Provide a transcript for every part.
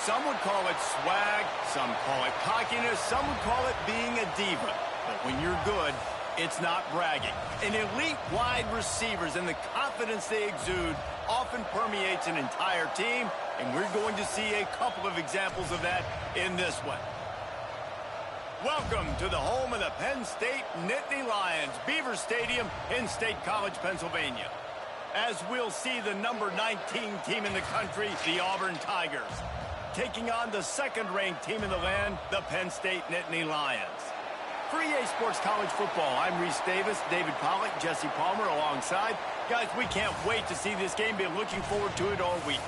Some would call it swag, some call it cockiness, some would call it being a diva. But when you're good, it's not bragging. An elite wide receivers and the confidence they exude often permeates an entire team, and we're going to see a couple of examples of that in this one. Welcome to the home of the Penn State Nittany Lions, Beaver Stadium in State College, Pennsylvania. As we'll see the number 19 team in the country, the Auburn Tigers, taking on the second-ranked team in the land, the Penn State Nittany Lions. For EA Sports College Football, I'm Reese Davis, David Pollack, Jesse Palmer alongside. Guys, we can't wait to see this game. Been looking forward to it all week.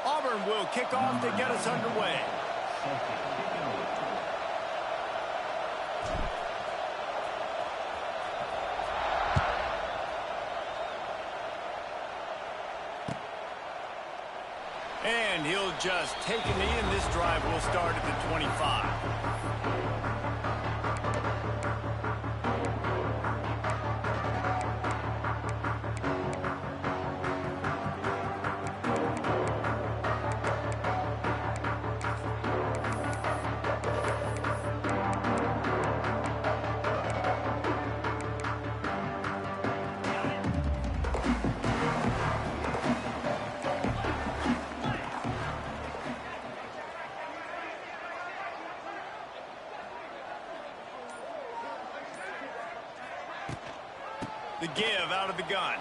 Auburn will kick off to get us underway. And he'll just take a knee, and this drive will start at the 25. The give out of the gun.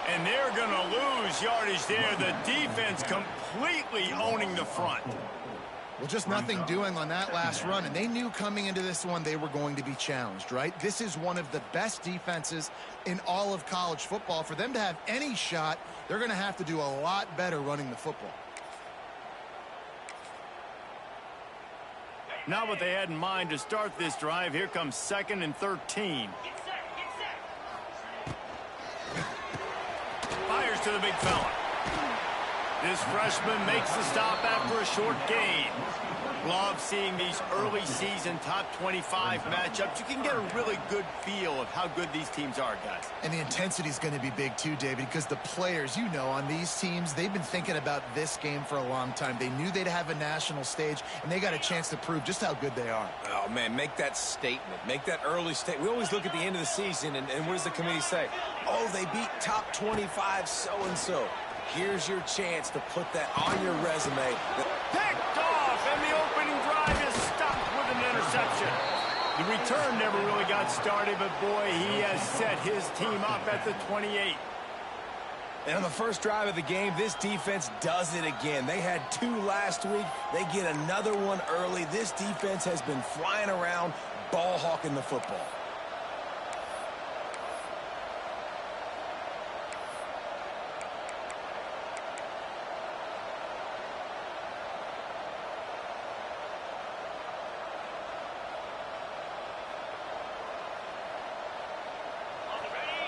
And they're going to lose yardage there. The defense completely owning the front. Well, just nothing doing on that last run, and they knew coming into this one they were going to be challenged, right? This is one of the best defenses in all of college football. For them to have any shot, they're going to have to do a lot better running the football. Not what they had in mind to start this drive. Here comes 2nd and 13. Fires to the big fella. This freshman makes the stop after a short gain. Love seeing these early season top 25 matchups. You can get a really good feel of how good these teams are, guys. And the intensity is going to be big too, David, because the players, you know, on these teams, they've been thinking about this game for a long time. They knew they'd have a national stage, and they got a chance to prove just how good they are. Oh, man, make that statement. Make that early statement. We always look at the end of the season, and what does the committee say? Oh, they beat top 25 so-and-so. Here's your chance to put that on your resume. Picked off, and the opening drive is stopped with an interception. The return never really got started, but boy, he has set his team up at the 28. And on the first drive of the game, this defense does it again. They had 2 last week. They get another one early. This defense has been flying around, ball hawking the football.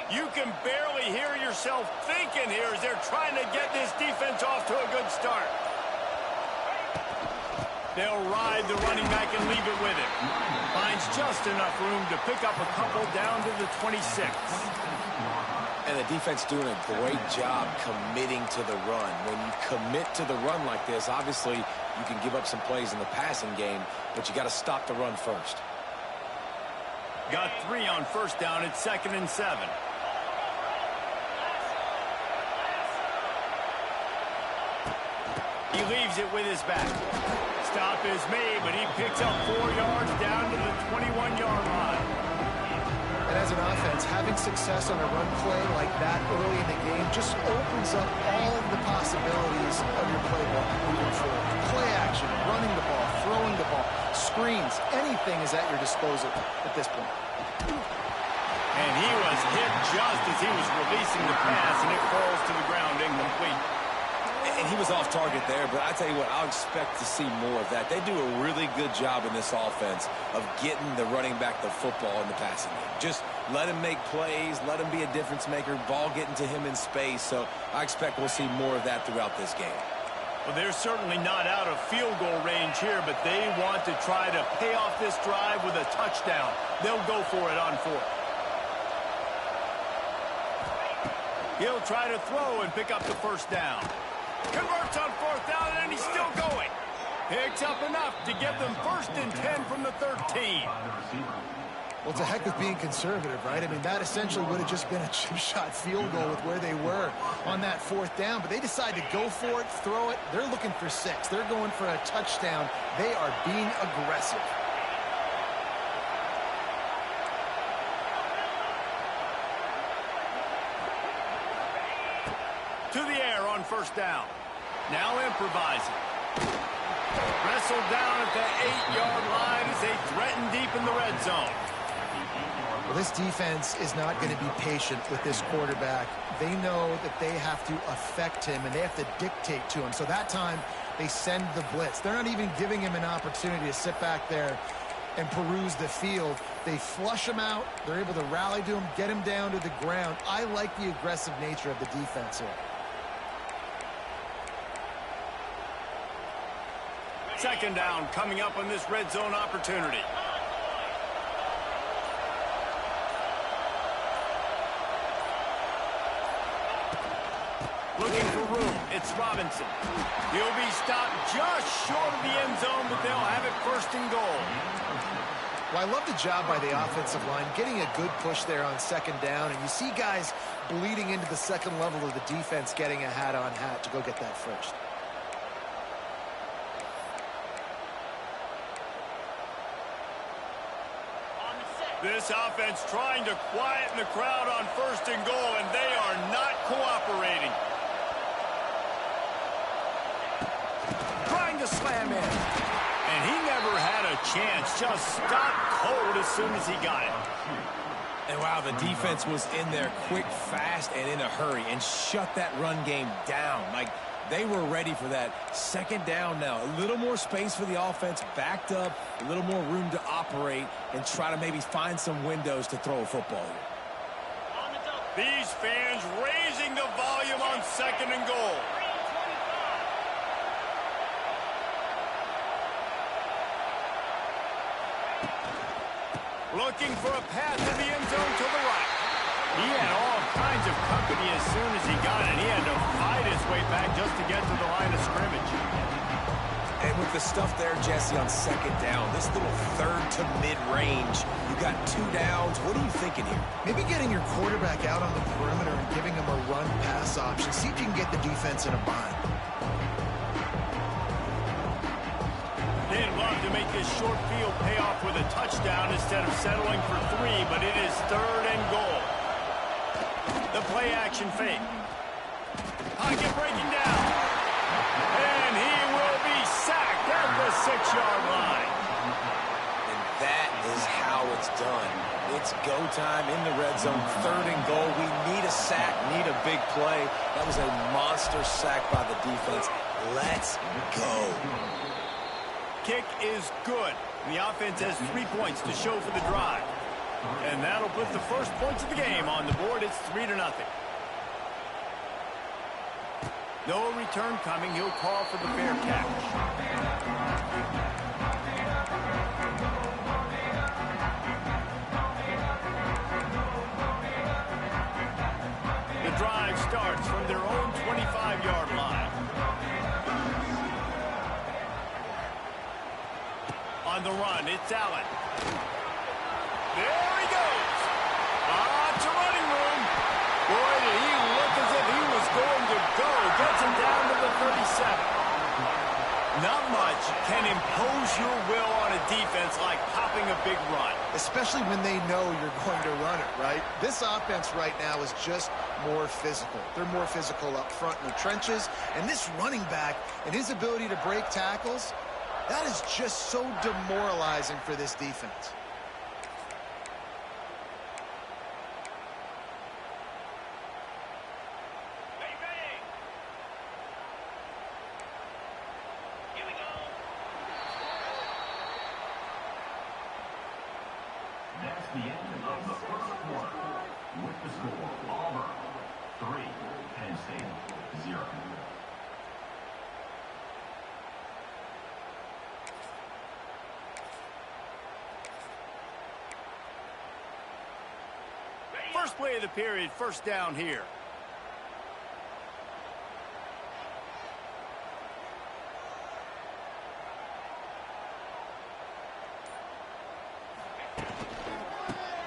You can barely hear yourself thinking here as they're trying to get this defense off to a good start. They'll ride the running back and leave it with him. Finds just enough room to pick up a couple down to the 26. And the defense doing a great job committing to the run. When you commit to the run like this, obviously you can give up some plays in the passing game, but you got to stop the run first. Got 3 on first down at 2nd and 7. He leaves it with his back. Stop is made, but he picks up 4 yards down to the 21-yard line. And as an offense, having success on a run play like that early in the game just opens up all of the possibilities of your playbook moving forward. Play action, running the ball, throwing the ball, screens, anything is at your disposal at this point. And he was hit just as he was releasing the pass, and it falls to the ground incomplete. And he was off target there, but I tell you what, I'll expect to see more of that. They do a really good job in this offense of getting the running back the football in the passing game. Just Let him make plays. Let him be a difference maker. Ball getting to him in space. So I expect we'll see more of that throughout this game. Well, they're certainly not out of field goal range here, but they want to try to pay off this drive with a touchdown. They'll go for it on fourth. He'll try to throw and pick up the first down. Converts on fourth down, and he's still going. Picks up enough to get them 1st and 10 from the 13. Well, it's a heck of being conservative, right? I mean, that essentially would have just been a chip shot field goal with where they were on that 4th down, but they decide to go for it, throw it. They're looking for 6. They're going for a touchdown. They are being aggressive. To the air on 1st down. Now improvising. Wrestled down at the 8-yard line as they threaten deep in the red zone. Well, this defense is not going to be patient with this quarterback. They know that they have to affect him, and they have to dictate to him. So that time, they send the blitz. They're not even giving him an opportunity to sit back there and peruse the field. They flush him out. They're able to rally to him, get him down to the ground. I like the aggressive nature of the defense here. 2nd down coming up on this red zone opportunity. Looking for room. It's Robinson. He'll be stopped just short of the end zone, but they'll have it 1st and goal. Well, I love the job by the offensive line, getting a good push there on 2nd down, and you see guys bleeding into the 2nd level of the defense getting a hat-on-hat to go get that 1st. This offense trying to quieten the crowd on 1st and goal, and they are not cooperating. Trying to slam in. And he never had a chance. Just stopped cold as soon as he got it. And wow, the defense was in there quick, fast, and in a hurry and shut that run game down. Like, they were ready for that. 2nd down now. A little more space for the offense, backed up, a little more room to operate and try to maybe find some windows to throw a football here. These fans raising the volume on 2nd and goal. Looking for a path to the end zone to the right. He had all kinds of company as soon as he got it. He had to fight his way back just to get to the line of scrimmage. And with the stuff there, Jesse, on 2nd down, this little 3rd to mid-range, you got 2 downs. What are you thinking here? Maybe getting your quarterback out on the perimeter and giving him a run-pass option. See if you can get the defense in a bind. They'd love to make this short field pay off with a touchdown instead of settling for 3, but it is 3rd and goal. The play action fake. Pocket breaking down. And he will be sacked at the 6-yard line. And that is how it's done. It's go time in the red zone. 3rd and goal. We need a sack, need a big play. That was a monster sack by the defense. Let's go. Kick is good. The offense has 3 points to show for the drive. And that'll put the first points of the game on the board. It's 3-0. No return coming. He'll call for the fair catch. The drive starts from their own 25-yard line. On the run, it's Allen. There he goes. Lots of running room. Boy, did he look as if he was going to go. Gets him down to the 37. Not much can impose your will on a defense like popping a big run. Especially when they know you're going to run it, right? This offense right now is just more physical. They're more physical up front in the trenches. And this running back and his ability to break tackles, that is just so demoralizing for this defense. That's the end of the first quarter. With the score, Auburn 3, Penn State 0. First play of the period, first down here.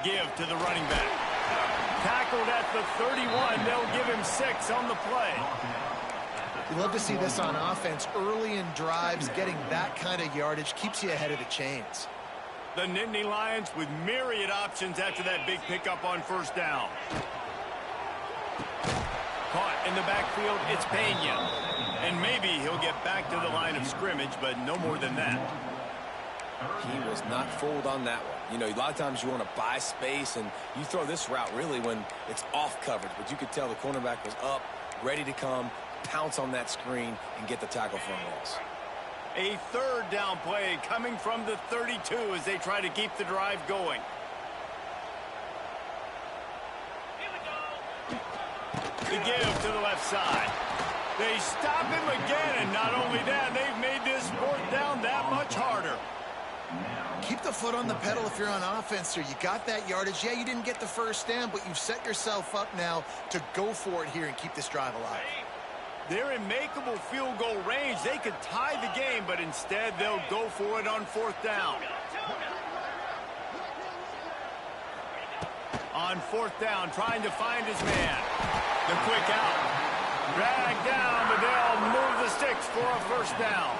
Give to the running back. Tackled at the 31. They'll give him 6 on the play. You love to see this on offense. Early in drives, getting that kind of yardage keeps you ahead of the chains. The Nittany Lions with myriad options after that big pickup on first down. Caught in the backfield, it's Pena. And maybe he'll get back to the line of scrimmage, but no more than that. He was not fooled on that one. You know, a lot of times you want to buy space, and you throw this route really when it's off coverage. But you could tell the cornerback was up, ready to come, pounce on that screen, and get the tackle for a loss. A third down play coming from the 32 as they try to keep the drive going. The give to the left side. They stop him again, and not only that, they've made this fourth down that much harder. Keep the foot on the pedal if you're on offense here. You got that yardage. Yeah, you didn't get the first down, but you've set yourself up now to go for it here and keep this drive alive. They're in makeable field goal range. They could tie the game, but instead they'll go for it on fourth down. On fourth down, trying to find his man. The quick out. Dragged down, but they'll move the sticks for a first down.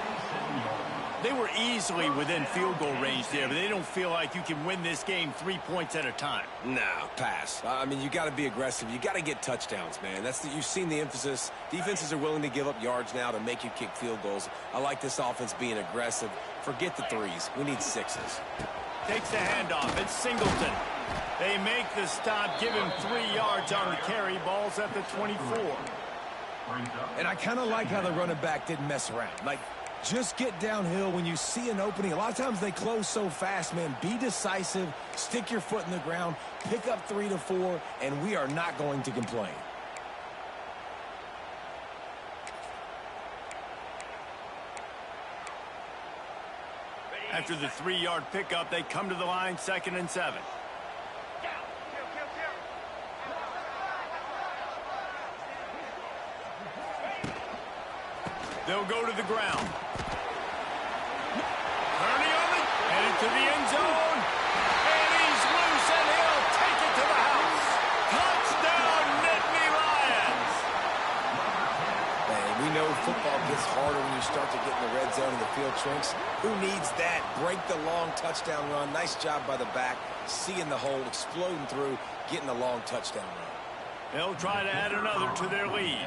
They were easily within field goal range there, but they don't feel like you can win this game 3 points at a time. No, pass. I mean, you got to be aggressive. You got to get touchdowns, man. You've seen the emphasis. Defenses are willing to give up yards now to make you kick field goals. I like this offense being aggressive. Forget the threes. We need 6s. Takes the handoff. It's Singleton. They make the stop, give him 3 yards on the carry. Ball's at the 24. And I kind of like how the running back didn't mess around. Like, just get downhill when you see an opening. A lot of times they close so fast, man. Be decisive, stick your foot in the ground, pick up 3 to 4, and we are not going to complain. After the 3-yard pickup, they come to the line, 2nd and 7. They'll go to the ground. Turning on the, headed to the end zone. And he's loose, and he'll take it to the house. Touchdown, Nittany Lions. Man, we know football gets harder when you start to get in the red zone and the field shrinks. Who needs that? Break the long touchdown run. Nice job by the back. Seeing the hole, exploding through, getting a long touchdown run. They'll try to add another to their lead.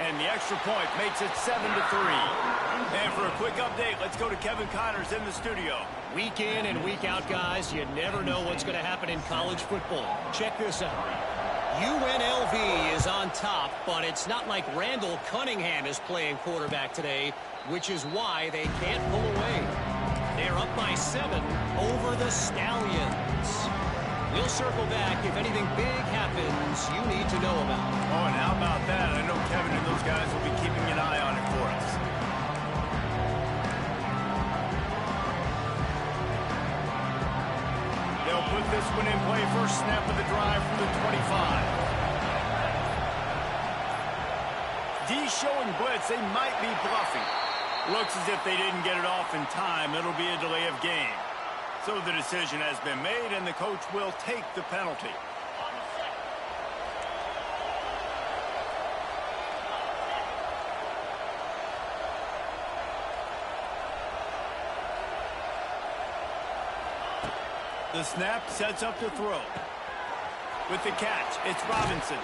And the extra point makes it 7-3. And for a quick update, let's go to Kevin Connors in the studio. Week in and week out, guys, you never know what's going to happen in college football. Check this out. UNLV is on top, but it's not like Randall Cunningham is playing quarterback today, which is why they can't pull away. They're up by 7 over the Stallions. We'll circle back if anything big happens you need to know about. Oh, and how about that? I know Kevin and those guys will be keeping an eye on it for us. They'll put this one in play. First snap of the drive from the 25. D showing blitz. They might be bluffing. Looks as if they didn't get it off in time. It'll be a delay of game. So the decision has been made, and the coach will take the penalty. The snap sets up the throw. With the catch, it's Robinson.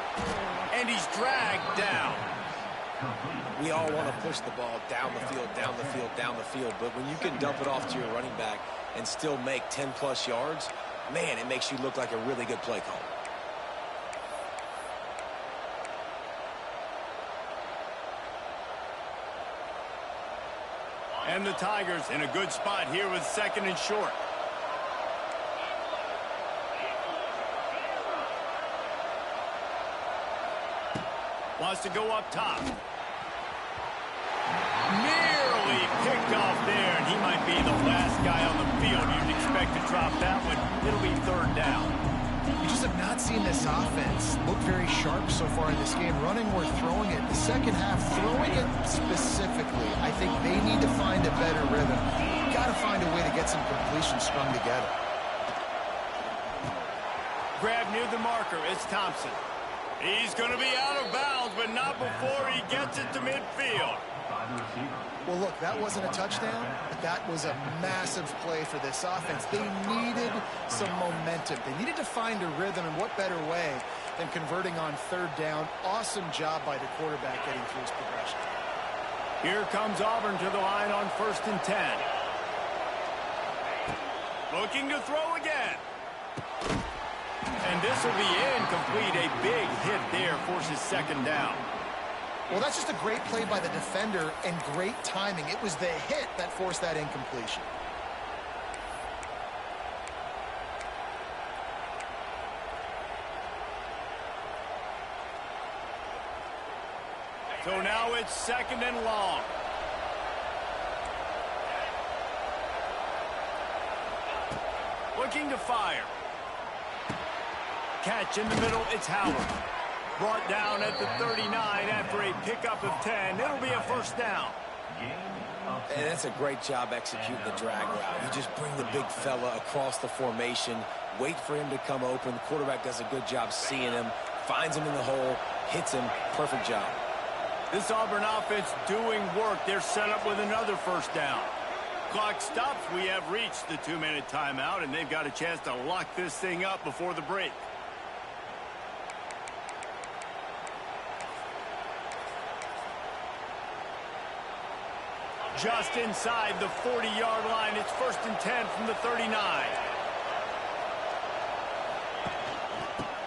And he's dragged down. We all want to push the ball down the field, down the field, down the field. But when you can dump it off to your running back and still make 10-plus yards, man, it makes you look like a really good play caller. And the Tigers in a good spot here with 2nd and short. Wants to go up top. Nearly picked off there, and he might be the last guy on the field you'd expect to drop that one. It'll be third down. You just have not seen this offense look very sharp so far in this game, running or throwing it. The second half, throwing it specifically, I think they need to find a better rhythm. Got to find a way to get some completions strung together. Grab near the marker. It's Thompson. He's going to be out of bounds, but not before he gets it to midfield. Well, look, that wasn't a touchdown, but that was a massive play for this offense. They needed some momentum. They needed to find a rhythm, and what better way than converting on third down. Awesome job by the quarterback getting through his progression. Here comes Auburn to the line on 1st and 10. Looking to throw again. And this will be incomplete. A big hit there forces second down. Well, that's just a great play by the defender and great timing. It was the hit that forced that incompletion. So now it's 2nd and long. Looking to fire. Catch in the middle, it's Howard. Brought down at the 39 after a pickup of 10. It'll be a first down. And that's a great job executing the drag route. You just bring the big fella across the formation, wait for him to come open. The quarterback does a good job seeing him, finds him in the hole, hits him. Perfect job. This Auburn offense doing work. They're set up with another first down. Clock stops. We have reached the 2-minute timeout, and they've got a chance to lock this thing up before the break. Just inside the 40-yard line. It's 1st and 10 from the 39.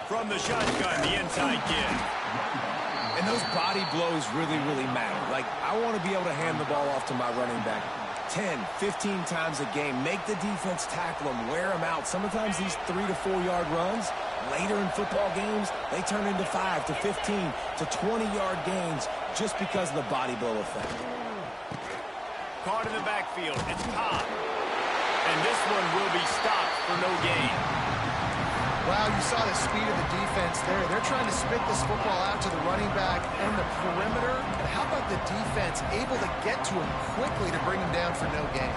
From the shotgun, the inside give. And those body blows really, really matter. Like, I want to be able to hand the ball off to my running back 10, 15 times a game. Make the defense tackle them, wear them out. Sometimes these 3 to 4 yard runs, later in football games, they turn into 5 to 15 to 20-yard gains just because of the body blow effect. Caught in the backfield. It's Cobb. And this one will be stopped for no gain. Wow, you saw the speed of the defense there. They're trying to spit this football out to the running back and the perimeter. But how about the defense able to get to him quickly to bring him down for no gain?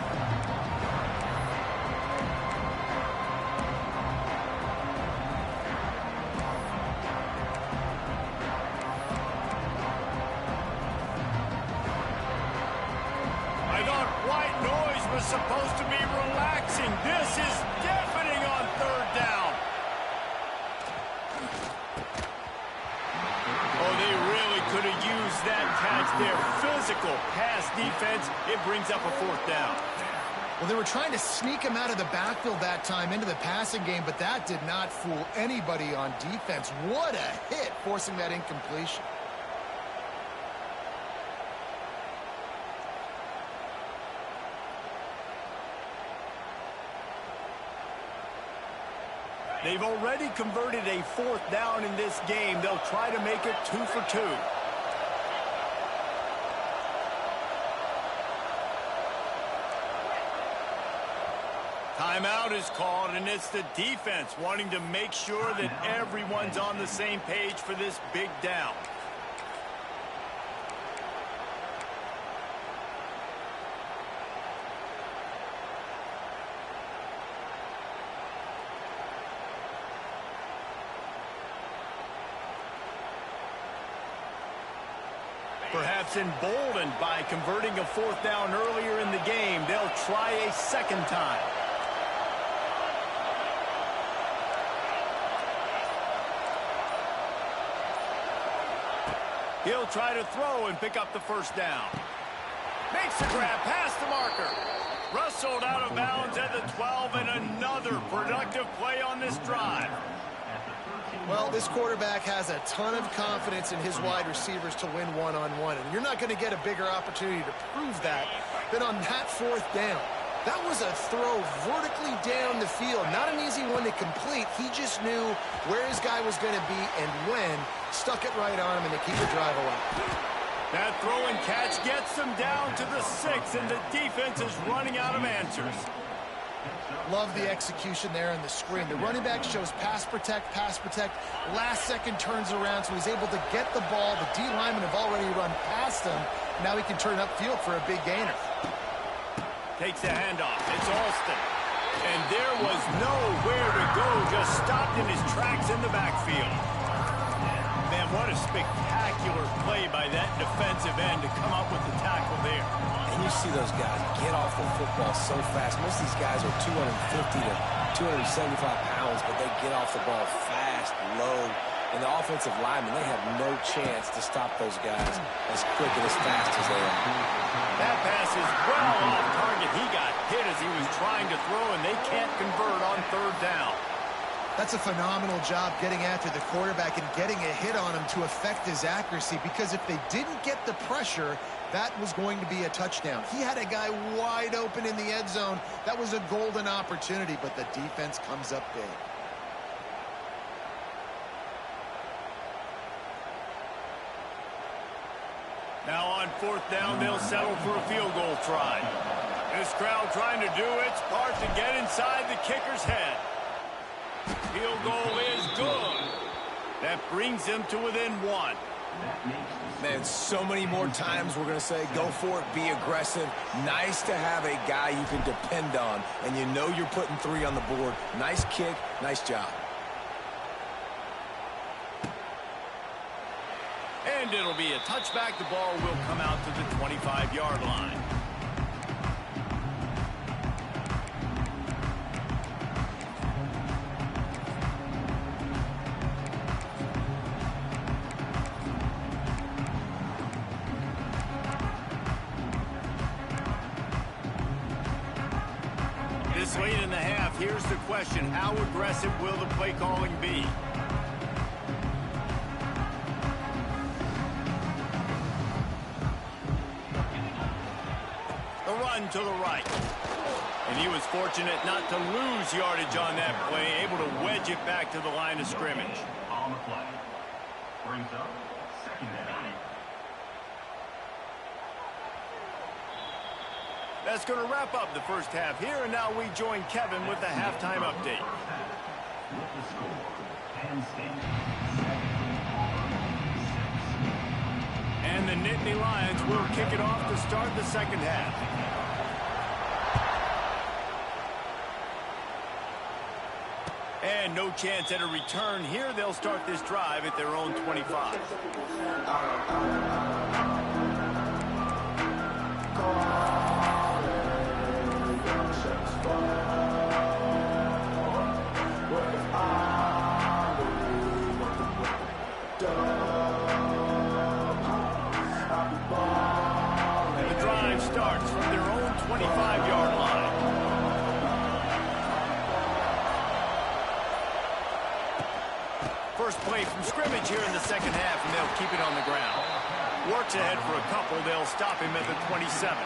Supposed to be relaxing. This is deafening on third down. Oh, they really could have used that catch there. Physical pass defense. It brings up a 4th down. Well, they were trying to sneak him out of the backfield that time into the passing game, but that did not fool anybody on defense. What a hit, forcing that incompletion. They've already converted a 4th down in this game. They'll try to make it 2 for 2. Timeout is called, and it's the defense wanting to make sure that everyone's on the same page for this big down. Perhaps emboldened by converting a 4th down earlier in the game, they'll try a second time. He'll try to throw and pick up the first down. Makes the grab past the marker. Rustled out of bounds at the 12, and another productive play on this drive. Well, this quarterback has a ton of confidence in his wide receivers to win one-on-one, and you're not going to get a bigger opportunity to prove that than on that 4th down. That was a throw vertically down the field. Not an easy one to complete. He just knew where his guy was going to be and when. Stuck it right on him, and they keep the drive alive. That throw and catch gets them down to the 6, and the defense is running out of answers. Love the execution there on the screen. The running back shows pass protect. Last second turns around, so he's able to get the ball. The D linemen have already run past him. Now he can turn upfield for a big gainer. Takes the handoff. It's Alston. And there was nowhere to go. Just stopped in his tracks in the backfield. Man, what a spectacular play by that defensive end to come up with the tackle there. And you see those guys get off the football so fast. Most of these guys are 250 to 275 pounds, but they get off the ball fast, low. And the offensive linemen, they have no chance to stop those guys as quick and as fast as they are. That pass is well off target. He got hit as he was trying to throw, and they can't convert on 3rd down. That's a phenomenal job getting after the quarterback and getting a hit on him to affect his accuracy, because if they didn't get the pressure, that was going to be a touchdown. He had a guy wide open in the end zone. That was a golden opportunity, but the defense comes up big. Now on 4th down, they'll settle for a field goal try. This crowd trying to do its part to get inside the kicker's head. Field goal is good. That brings them to within 1. Man, so many more times we're going to say, go for it, be aggressive. Nice to have a guy you can depend on, and you know you're putting 3 on the board. Nice kick, nice job. And it'll be a touchback. The ball will come out to the 25-yard line. This late in the half, here's the question. How aggressive will the play calling be? The run to the right. And he was fortunate not to lose yardage on that play, able to wedge it back to the line of scrimmage. On the play. Brings up 2nd down. That's going to wrap up the first half here, and now we join Kevin with the halftime update. With the score, Penn State 7, And the Nittany Lions will kick it off to start the second half. And no chance at a return here. They'll start this drive at their own 25. The drive starts from their own 25-yard line. First play from scrimmage here in the second half, and they'll keep it on the ground. Works ahead for a couple. They'll stop him at the 27.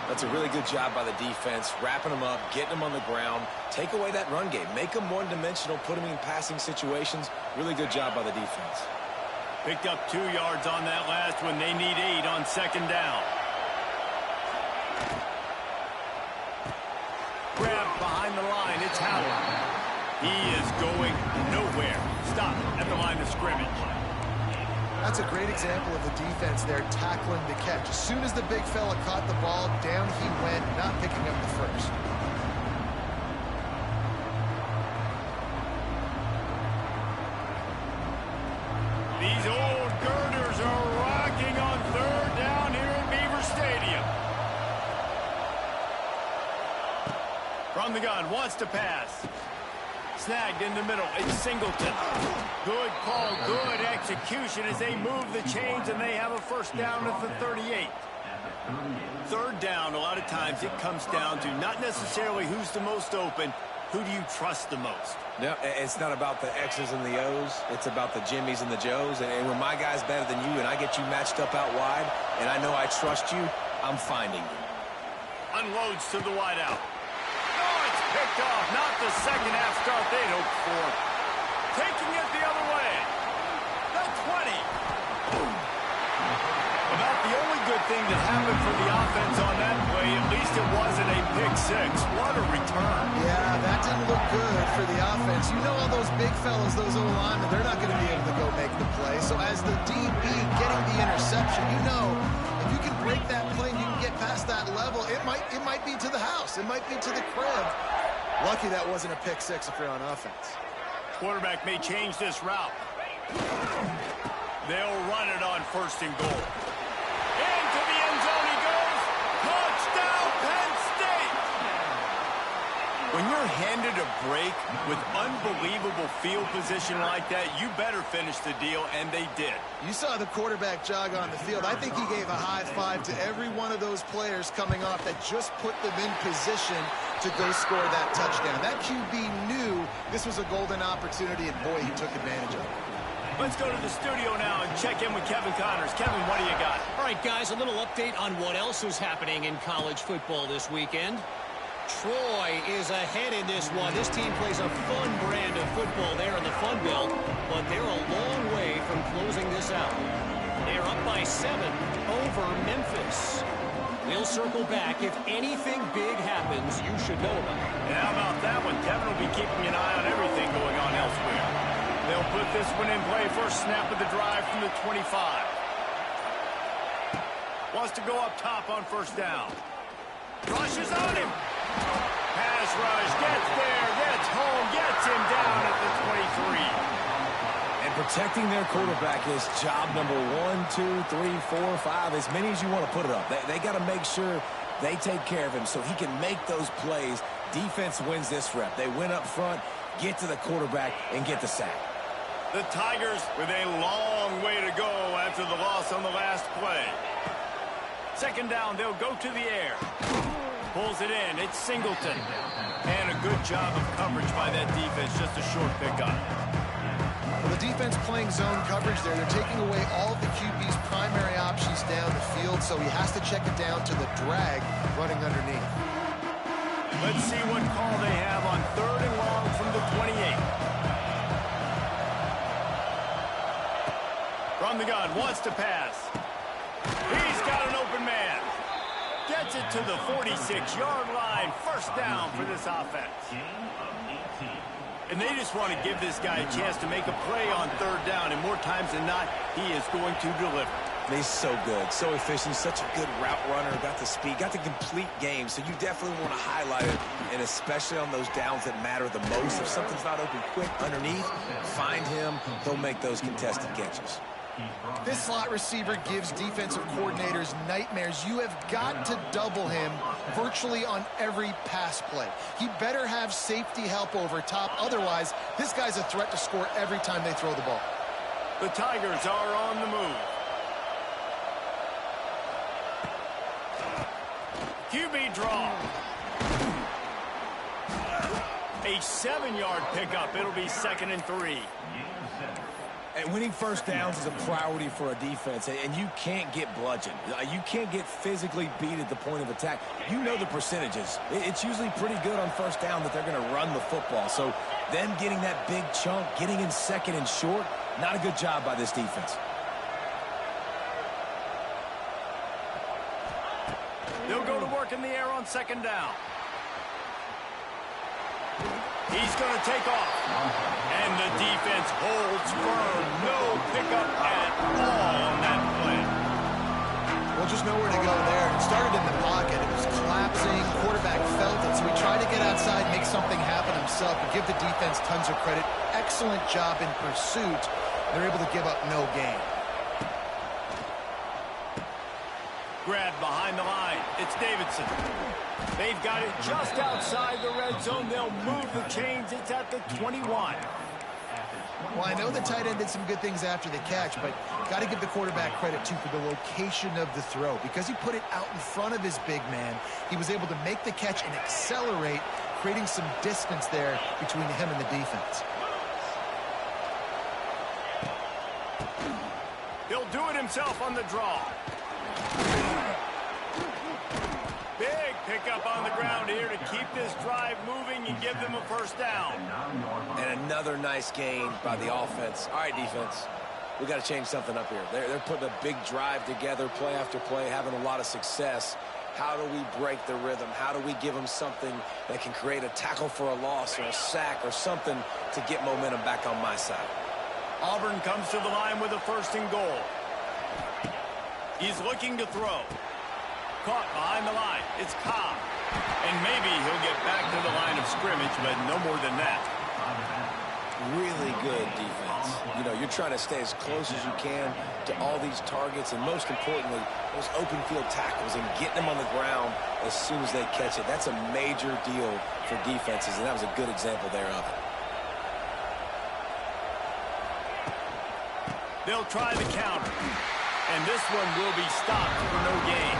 That's a really good job by the defense, wrapping them up, getting them on the ground. Take away that run game. Make them one-dimensional, put them in passing situations. Really good job by the defense. Picked up 2 yards on that last one. They need 8 on second down. Grab behind the line. It's Howard. He is going nowhere. Stop at the line of scrimmage. That's a great example of the defense there tackling the catch. As soon as the big fella caught the ball, down he went, not picking up the first. These old girders are rocking on 3rd down here at Beaver Stadium. From the gun, wants to pass. Snagged in the middle. It's Singleton. Good call, good execution as they move the chains, and they have a first down at the 38. 3rd down, a lot of times it comes down to not necessarily who's the most open, who do you trust the most? No, it's not about the X's and the O's. It's about the Jimmys and the Joes. And when my guy's better than you and I get you matched up out wide and I know I trust you, I'm finding you. Unloads to the wideout. Oh, it's picked off. Not the second half start they'd hoped for. Taking it the other way. The 20. About the only good thing that happened for the offense on that play, at least it wasn't a pick six. What a return. Yeah, that didn't look good for the offense. You know all those big fellas, those O-linemen, they're not going to be able to go make the play. So as the DB getting the interception, you know if you can break that play and you can get past that level, it might be to the house. It might be to the crib. Lucky that wasn't a pick six if you're on offense. Quarterback may change this route. They'll run it on 1st and goal. Into the end zone he goes. Touchdown, Penn State! When you're handed a break with unbelievable field position like that, you better finish the deal, and they did. You saw the quarterback jog on the field. I think he gave a high five to every one of those players coming off that just put them in position to go score that touchdown. That QB knew this was a golden opportunity, and boy, he took advantage of it. Let's go to the studio now and check in with Kevin Connors. Kevin, what do you got? All right, guys, a little update on what else is happening in college football this weekend. Troy is ahead in this one. This team plays a fun brand of football there in the Fun Belt, but they're a long way from closing this out. They're up by 7 over Memphis. We'll circle back. If anything big happens, you should know about it. Yeah, how about that one? Kevin will be keeping an eye on everything going on elsewhere. They'll put this one in play. First snap of the drive from the 25. Wants to go up top on 1st down. Rushes on him. Pass rush. Gets there. Gets home. Gets him down at the 23. And protecting their quarterback is job number 1, 2, 3, 4, 5. As many as you want to put it up. They got to make sure they take care of him so he can make those plays. Defense wins this rep. They win up front, get to the quarterback, and get the sack. The Tigers with a long way to go after the loss on the last play. 2nd down, they'll go to the air. Pulls it in. It's Singleton. And a good job of coverage by that defense. Just a short pickup. Well, the defense playing zone coverage there. They're taking away all of the QB's primary options down the field, so he has to check it down to the drag running underneath. Let's see what call they have on 3rd and long from the 28. From the gun, wants to pass. He's got an open man. Gets it to the 46-yard line. 1st down for this offense. And they just want to give this guy a chance to make a play on 3rd down. And more times than not, he is going to deliver. He's so good, so efficient, such a good route runner, got the speed, got the complete game, so you definitely want to highlight it, and especially on those downs that matter the most. If something's not open quick underneath, find him, he'll make those contested catches. This slot receiver gives defensive coordinators nightmares. You have got to double him virtually on every pass play. He better have safety help over top, otherwise this guy's a threat to score every time they throw the ball. The Tigers are on the move. QB draw. A 7-yard pickup. It'll be 2nd and 3. And winning 1st downs is a priority for a defense, and you can't get bludgeoned. You can't get physically beat at the point of attack. You know the percentages. It's usually pretty good on 1st down that they're going to run the football. So them getting that big chunk, getting in 2nd and short, not a good job by this defense. They'll go to work in the air on 2nd down. He's going to take off. And the defense holds firm. No pickup at all on that play. Well, just nowhere to go there. It started in the pocket. It was collapsing. Quarterback felt it, so he tried to get outside, make something happen himself, and give the defense tons of credit. Excellent job in pursuit. They're able to give up no gain. Grabbed behind the line. It's Davidson. They've got it just outside the red zone. They'll move the chains. It's at the 21. Well, I know the tight end did some good things after the catch, but got to give the quarterback credit, too, for the location of the throw. Because he put it out in front of his big man, he was able to make the catch and accelerate, creating some distance there between him and the defense. He'll do it himself on the draw. Big pick up on the ground here to keep this drive moving and give them a first down. And another nice gain by the offense. All right, defense, we got to change something up here. They're putting a big drive together, play after play, having a lot of success. How do we break the rhythm? How do we give them something that can create a tackle for a loss or a sack or something to get momentum back on my side? Auburn comes to the line with a 1st and goal. He's looking to throw. Caught behind the line. It's Cobb. And maybe he'll get back to the line of scrimmage, but no more than that. Really good defense. You know, you're trying to stay as close as you can to all these targets, and most importantly, those open field tackles and getting them on the ground as soon as they catch it. That's a major deal for defenses, and that was a good example there of it. They'll try the counter. And this one will be stopped for no gain.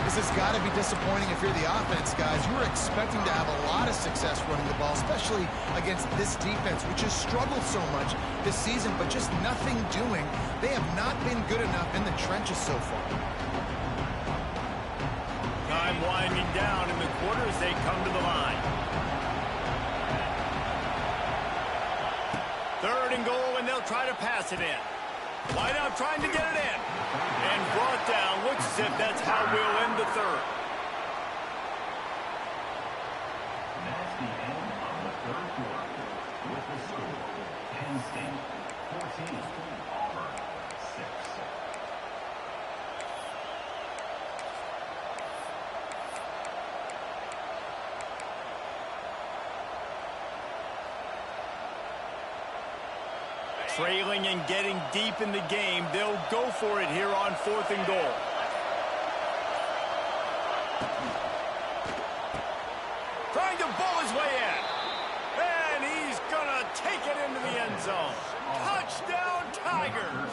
This has got to be disappointing if you're the offense, guys. You were expecting to have a lot of success running the ball, especially against this defense, which has struggled so much this season, but just nothing doing. They have not been good enough in the trenches so far. Time winding down in the quarter as they come to the line. 3rd and goal, and they'll try to pass it in. Wide out trying to get it in. And brought down. Looks as if that's how we'll end the 3rd. That's the end of the 3rd quarter. With the score, Penn State 14, Auburn 6. Trailing and getting deep in the game, they'll go for it here on 4th and goal. Trying to bull his way in. And he's going to take it into the end zone. Touchdown, Tigers!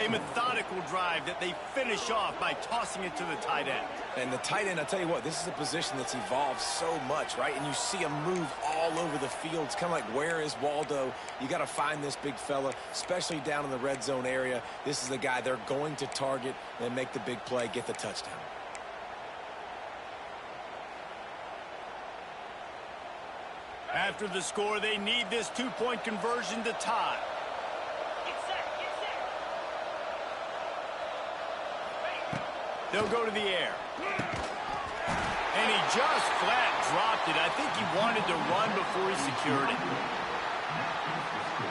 A methodical drive that they finish off by tossing it to the tight end. And the tight end, I'll tell you what, this is a position that's evolved so much, right? And you see him move all over the field. It's kind of like, where is Waldo? You got to find this big fella, especially down in the red zone area. This is the guy they're going to target and make the big play, get the touchdown. After the score, they need this 2-point conversion to tie. They'll go to the air. And he just flat dropped it. I think he wanted to run before he secured it.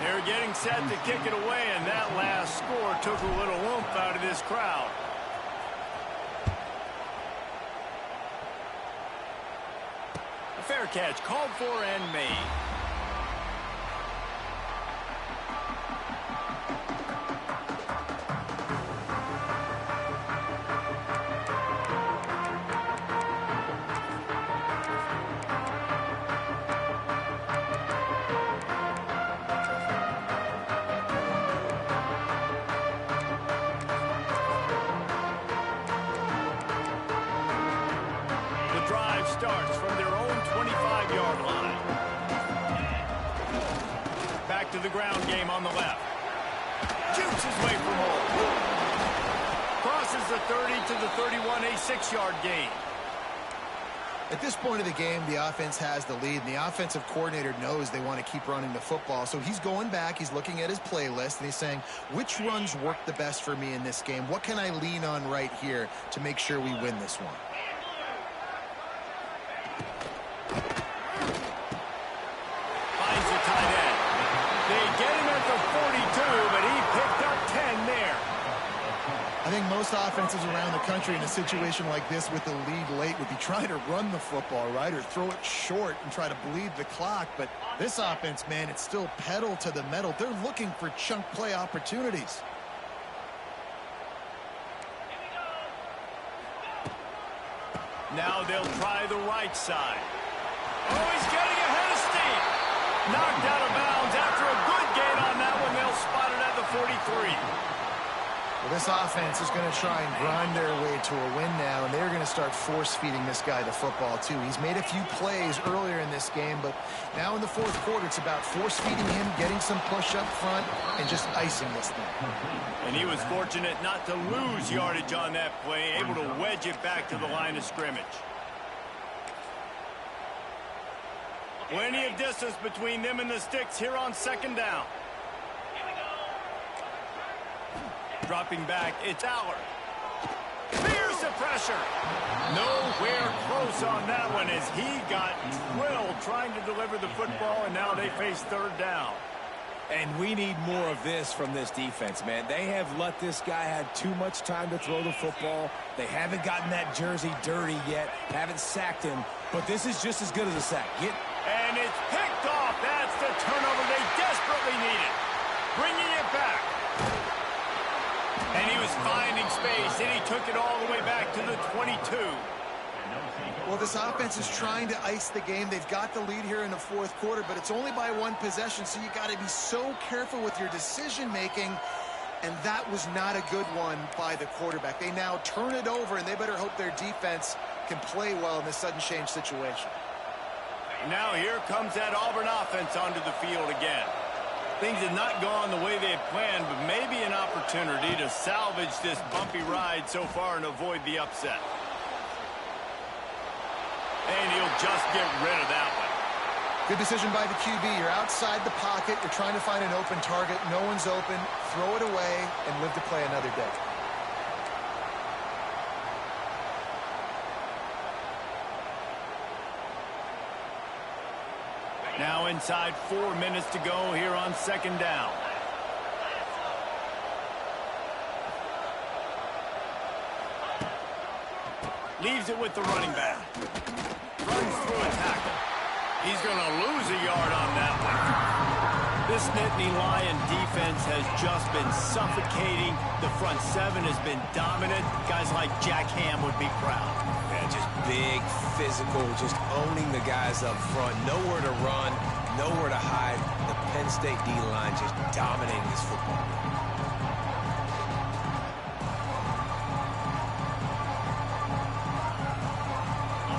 They're getting set to kick it away, and that last score took a little oomph out of this crowd. A fair catch called for and made. Starts from their own 25-yard line. Back to the ground game on the left. Jukes his way from home. Crosses the 30 to the 31, a 6-yard gain. At this point of the game, the offense has the lead, and the offensive coordinator knows they want to keep running the football. So he's going back, he's looking at his playlist, and he's saying, which runs work the best for me in this game? What can I lean on right here to make sure we win this one? I think most offenses around the country in a situation like this with the lead late would be trying to run the football, right, or throw it short and try to bleed the clock. But this offense, man, it's still pedal to the metal. They're looking for chunk play opportunities. Now they'll try the right side. Oh, he's getting ahead of steam. Knocked out of bounds after a good gain on that one. They'll spot it at the 43. Well, this offense is going to try and grind their way to a win now, and they're going to start force-feeding this guy the football, too. He's made a few plays earlier in this game, but now in the fourth quarter, it's about force-feeding him, getting some push up front, and just icing this thing. And he was fortunate not to lose yardage on that play, able to wedge it back to the line of scrimmage. Plenty of distance between them and the sticks here on second down. Dropping back, it's Aller. Fears the pressure. Nowhere close on that one as he got drilled trying to deliver the football, and now they face third down. And we need more of this from this defense, man. They have let this guy have too much time to throw the football. They haven't gotten that jersey dirty yet, haven't sacked him, but this is just as good as a sack. And it's picked off. That's the turnover they desperately needed. Bringing it back. And he was finding space, and he took it all the way back to the 22. Well, this offense is trying to ice the game. They've got the lead here in the fourth quarter, but it's only by one possession, so you got to be so careful with your decision-making, and that was not a good one by the quarterback. They now turn it over, and they better hope their defense can play well in this sudden change situation. Now here comes that Auburn offense onto the field again. Things have not gone the way they had planned, but maybe an opportunity to salvage this bumpy ride so far and avoid the upset. And he'll just get rid of that one. Good decision by the QB. You're outside the pocket. You're trying to find an open target. No one's open. Throw it away and live to play another day. Now inside 4 minutes to go here on second down. Leaves it with the running back. Runs through a tackle. He's going to lose a yard on that one. This Nittany Lion defense has just been suffocating. The front seven has been dominant. Guys like Jack Ham would be proud. Yeah, just big, physical, just owning the guys up front. Nowhere to run, nowhere to hide. The Penn State D-line just dominating this football.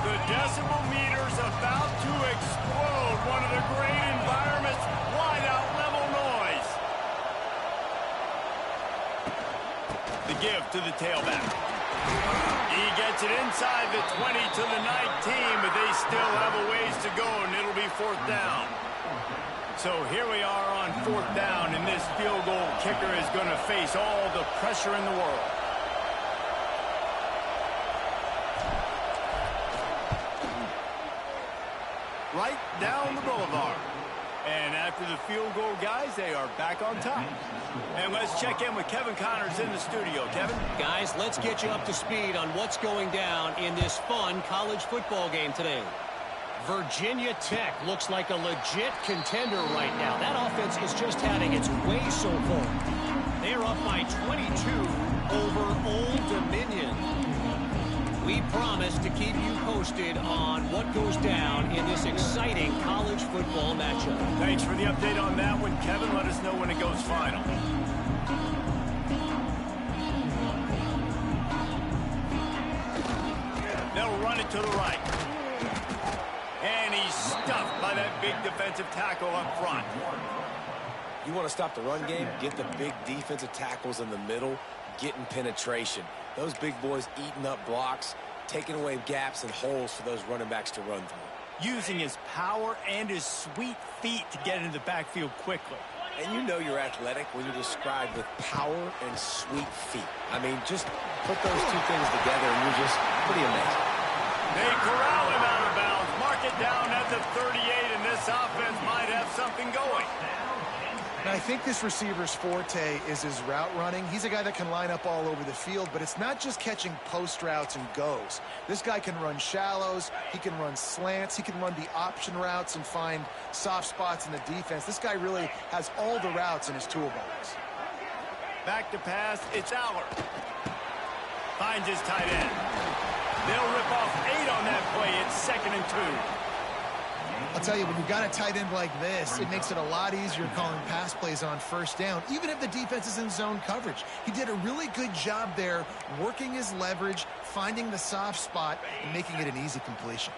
The decibel meter's about to explode. One of the great environments, wide out level noise. The give to the tailback. He gets it inside the 20 to the 19, but they still have a ways to go, and it'll be fourth down. So here we are on fourth down, and this field goal kicker is going to face all the pressure in the world. Right down the boulevard. And after the field goal, guys, they are back on top. And let's check in with Kevin Connors in the studio. Kevin? Guys, let's get you up to speed on what's going down in this fun college football game today. Virginia Tech looks like a legit contender right now. That offense is just having its way so far. They're up by 22 over Old Dominion. We promise to keep you posted on what goes down in this exciting college football matchup. Thanks for the update on that one, Kevin. Let us know when it goes final. They'll run it to the right. And he's stuffed by that big defensive tackle up front. You want to stop the run game? Get the big defensive tackles in the middle, getting penetration. Those big boys eating up blocks, taking away gaps and holes for those running backs to run through. Using his power and his sweet feet to get into the backfield quickly. And you know you're athletic when you're described with power and sweet feet. I mean, just put those two things together and you're just pretty amazing. They corral him out of bounds. Mark it down at the 38, and this offense might have something going. And I think this receiver's forte is his route running. He's a guy that can line up all over the field, but it's not just catching post routes and goes. This guy can run shallows, he can run slants, he can run the option routes and find soft spots in the defense. This guy really has all the routes in his toolbox. Back to pass, it's Aller. Finds his tight end. They'll rip off 8 on that play. It's 2nd and 2. I'll tell you, when you've got a tight end like this, it makes it a lot easier calling pass plays on first down, even if the defense is in zone coverage. He did a really good job there, working his leverage, finding the soft spot, and making it an easy completion.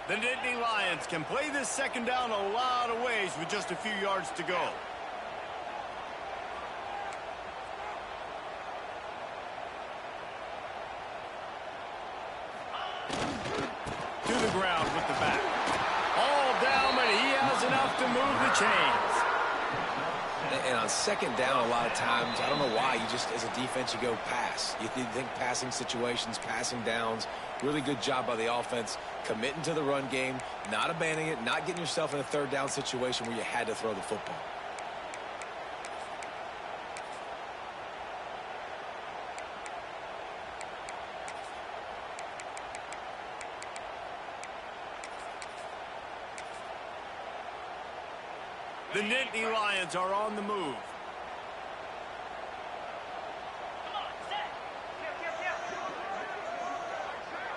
The Nittany Lions can play this second down a lot of ways with just a few yards to go. To the ground with the back. All down, but he has enough to move the chains. And on second down, a lot of times, I don't know why, you just, as a defense, you go pass. You think passing situations, passing downs. Really good job by the offense, committing to the run game, not abandoning it, not getting yourself in a third down situation where you had to throw the football. The Nittany Lions are on the move.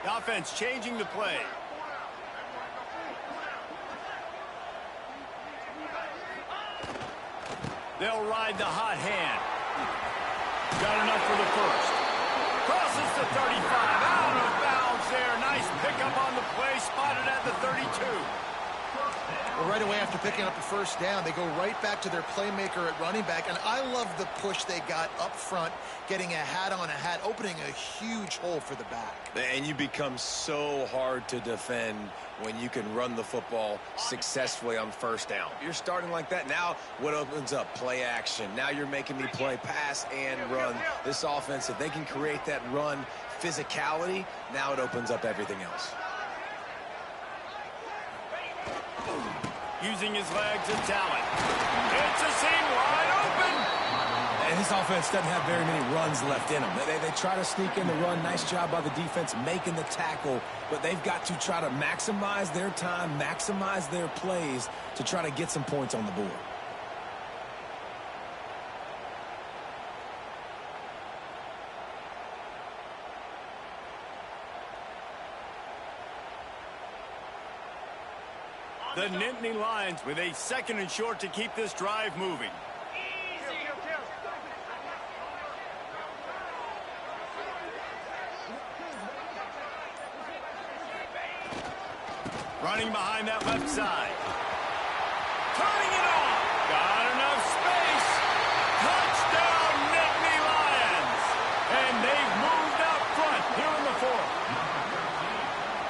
The offense changing the play. They'll ride the hot hand. Got enough for the first. Crosses the 35. Out of bounds there. Nice pickup on the play. Spotted at the 32. Well, right away after picking up the first down, they go right back to their playmaker at running back. And I love the push they got up front, getting a hat on a hat, opening a huge hole for the back. And you become so hard to defend when you can run the football successfully on first down. You're starting like that. Now what opens up? Play action. Now you're making me play pass and run. This offense, if they can create that run physicality, now it opens up everything else. Using his legs and talent. It's a seam wide open. And this offense doesn't have very many runs left in them. They try to sneak in the run. Nice job by the defense making the tackle. But they've got to try to maximize their time, maximize their plays to try to get some points on the board. The Nittany Lions with a second and short to keep this drive moving. Running behind that left side. Turning it on. Got enough space. Touchdown, Nittany Lions. And they've moved out front here in the fourth.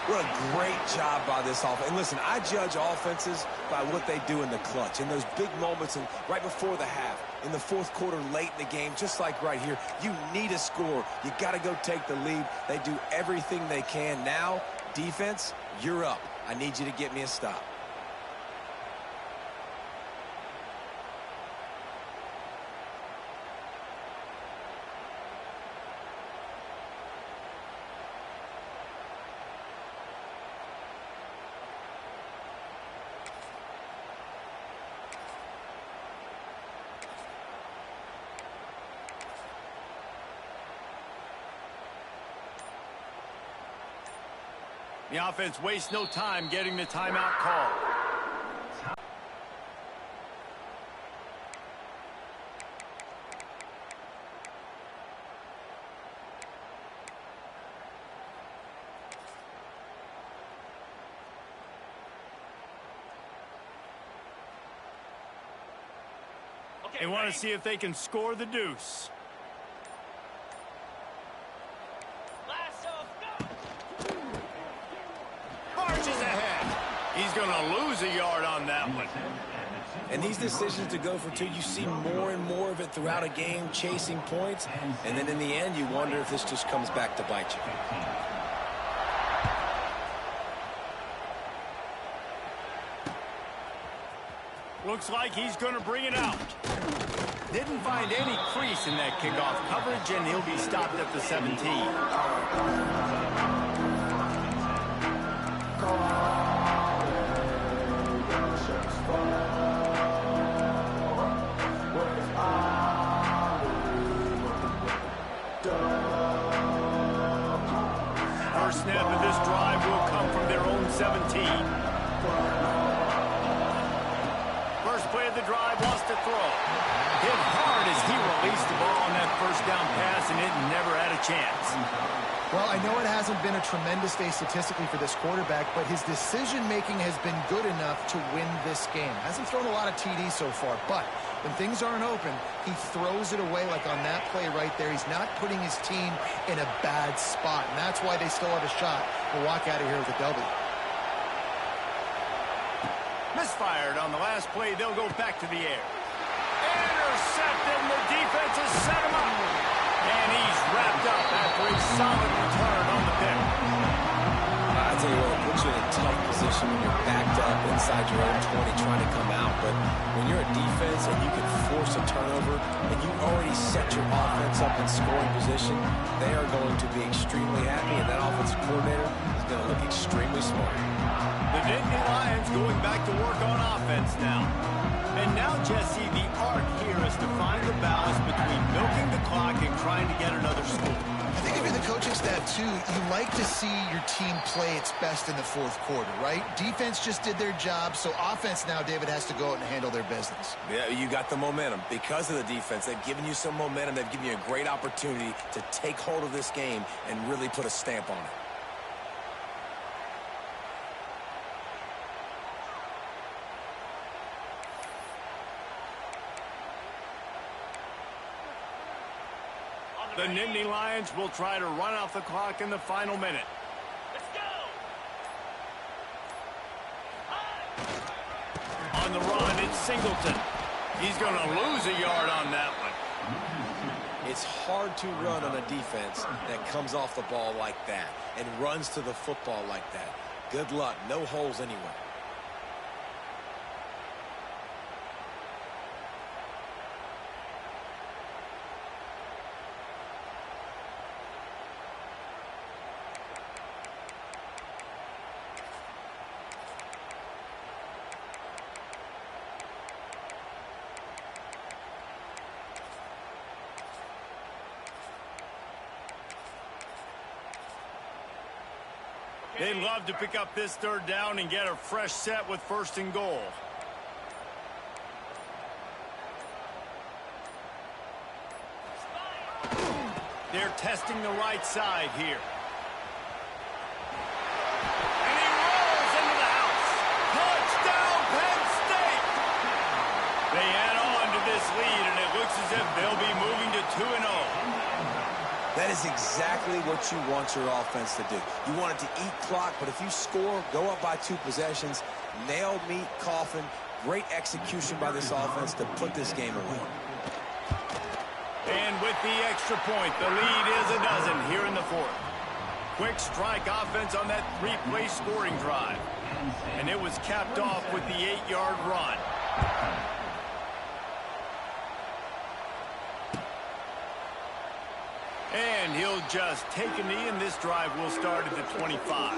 What a great job by this offense. And listen, I judge offenses by what they do in the clutch, in those big moments and right before the half, in the fourth quarter, late in the game, just like right here. You need a score. You got to go take the lead. They do everything they can. Now, defense, you're up. I need you to get me a stop. The offense wastes no time getting the timeout call. They want to see if they can score the deuce. He's going to lose a yard on that one. And these decisions to go for two, you see more and more of it throughout a game, chasing points. And then in the end, you wonder if this just comes back to bite you. Looks like he's going to bring it out. Didn't find any crease in that kickoff coverage, and he'll be stopped at the 17. First snap of this drive will come from their own 17. of the drive, wants to throw. Hit hard as he released the ball on that first down pass, and it never had a chance. Well, I know it hasn't been a tremendous day statistically for this quarterback, but his decision-making has been good enough to win this game. Hasn't thrown a lot of TDs so far, but when things aren't open, he throws it away like on that play right there. He's not putting his team in a bad spot, and that's why they still have a shot to walk out of here with a W. Misfired on the last play. They'll go back to the air. Intercepted, and the defense has set him up. And he's wrapped up after a solid return on the pick. I tell you what, it puts you in a tough position when you're backed up inside your own 20 trying to come out. But when you're a defense and you can force a turnover and you already set your offense up in scoring position, they are going to be extremely happy, and that offensive coordinator is going to look extremely smart. The Nittany Lions going back to work on offense now. And now, Jesse, the art here is to find the balance between milking the clock and trying to get another score. I think if you're the coaching staff, too, you like to see your team play its best in the fourth quarter, right? Defense just did their job, so offense now, David, has to go out and handle their business. Yeah, you got the momentum. Because of the defense, they've given you some momentum. They've given you a great opportunity to take hold of this game and really put a stamp on it. The Nittany Lions will try to run off the clock in the final minute. Let's go! On the run, it's Singleton. He's going to lose a yard on that one. It's hard to run on a defense that comes off the ball like that and runs to the football like that. Good luck. No holes anywhere. They'd love to pick up this third down and get a fresh set with 1st and goal. They're testing the right side here. And he rolls into the house. Touchdown, Penn State! They add on to this lead, and it looks as if they'll be moving to 2-0. That is exactly what you want your offense to do. You want it to eat clock, but if you score, go up by 2 possessions, nail, meet, coffin, great execution by this offense to put this game away. And with the extra point, the lead is a dozen here in the 4th. Quick strike offense on that 3-play scoring drive. And it was capped off with the 8-yard run. And he'll just take a knee, and this drive will start at the 25.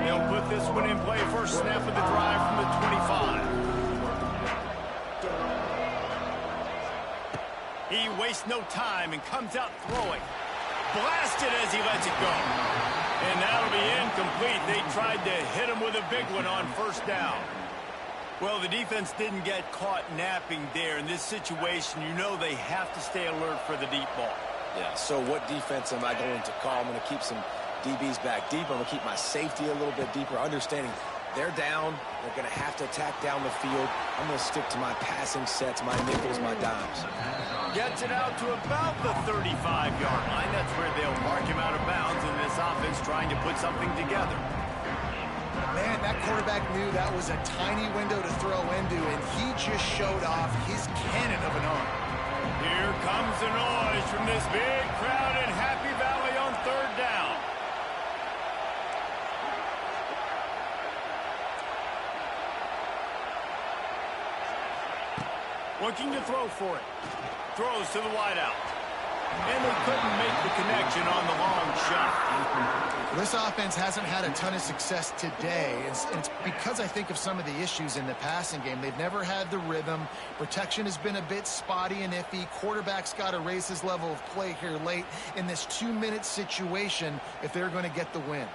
They'll put this one in play. First snap of the drive from the 25. He wastes no time and comes out throwing. Blasted as he lets it go. And that'll be incomplete. They tried to hit him with a big one on 1st down. Well, the defense didn't get caught napping there. In this situation, you know they have to stay alert for the deep ball. Yeah, so what defense am I going to call? I'm going to keep some DBs back deep. I'm going to keep my safety a little bit deeper, understanding they're down. They're going to have to attack down the field. I'm going to stick to my passing sets, my nickels, my dimes. Gets it out to about the 35-yard line. That's where they'll mark him out of bounds in this offense trying to put something together. Man, that quarterback knew that was a tiny window to throw into, and he just showed off his cannon of an arm. Here comes the noise from this big crowd in Happy Valley on 3rd down. Looking to throw for it. Throws to the wideout. and they couldn't make the connection on the long shot. This offense hasn't had a ton of success today. It's because I think of some of the issues in the passing game. They've never had the rhythm. Protection has been a bit spotty and iffy. Quarterback's got to raise his level of play here late in this 2-minute situation if they're going to get the win.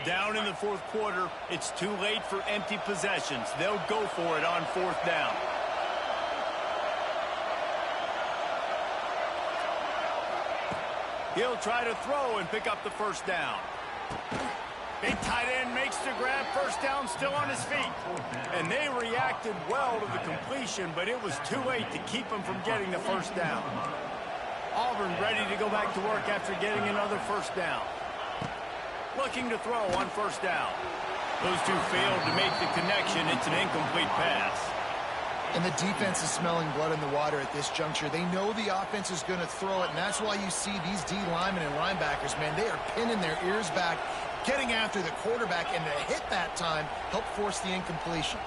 Down in the fourth quarter, it's too late for empty possessions. They'll go for it on fourth down. He'll try to throw and pick up the first down. Big tight end makes the grab, first down, still on his feet. And they reacted well to the completion, but it was too late to keep him from getting the first down. Auburn ready to go back to work after getting another first down. Looking to throw on first down. Those two failed to make the connection. It's an incomplete pass. And the defense is smelling blood in the water at this juncture. They know the offense is going to throw it, and that's why you see these D linemen and linebackers, man, they are pinning their ears back, getting after the quarterback, and the hit that time helped force the incompletion.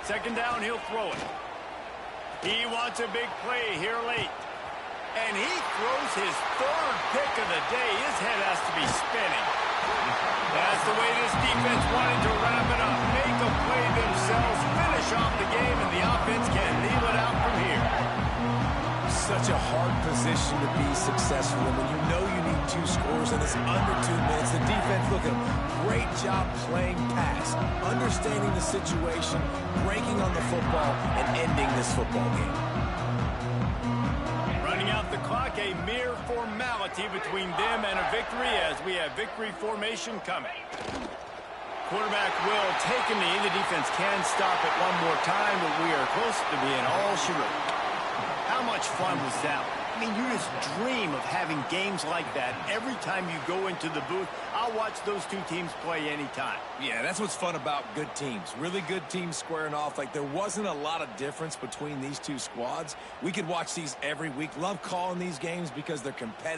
Second down, he'll throw it. He wants a big play here late. And he throws his third pick of the day. His head has to be spinning. That's the way this defense wanted to wrap it up. Make a play themselves, finish off the game, and the offense can kneel it out from here. Such a hard position to be successful in when you know you need 2 scores and it's under 2 minutes. The defense, look at them. Great job playing pass, understanding the situation, breaking on the football, and ending this football game. Running out the clock, a mere formality between them and a victory as we have victory formation coming. Quarterback will take a knee. The defense can stop it one more time, but we are close to being all she wrote. How much fun was that? I mean, you just dream of having games like that every time you go into the booth. I'll watch those two teams play anytime. Yeah, that's what's fun about good teams. Really good teams squaring off. Like, there wasn't a lot of difference between these two squads. We could watch these every week. Love calling these games because they're competitive.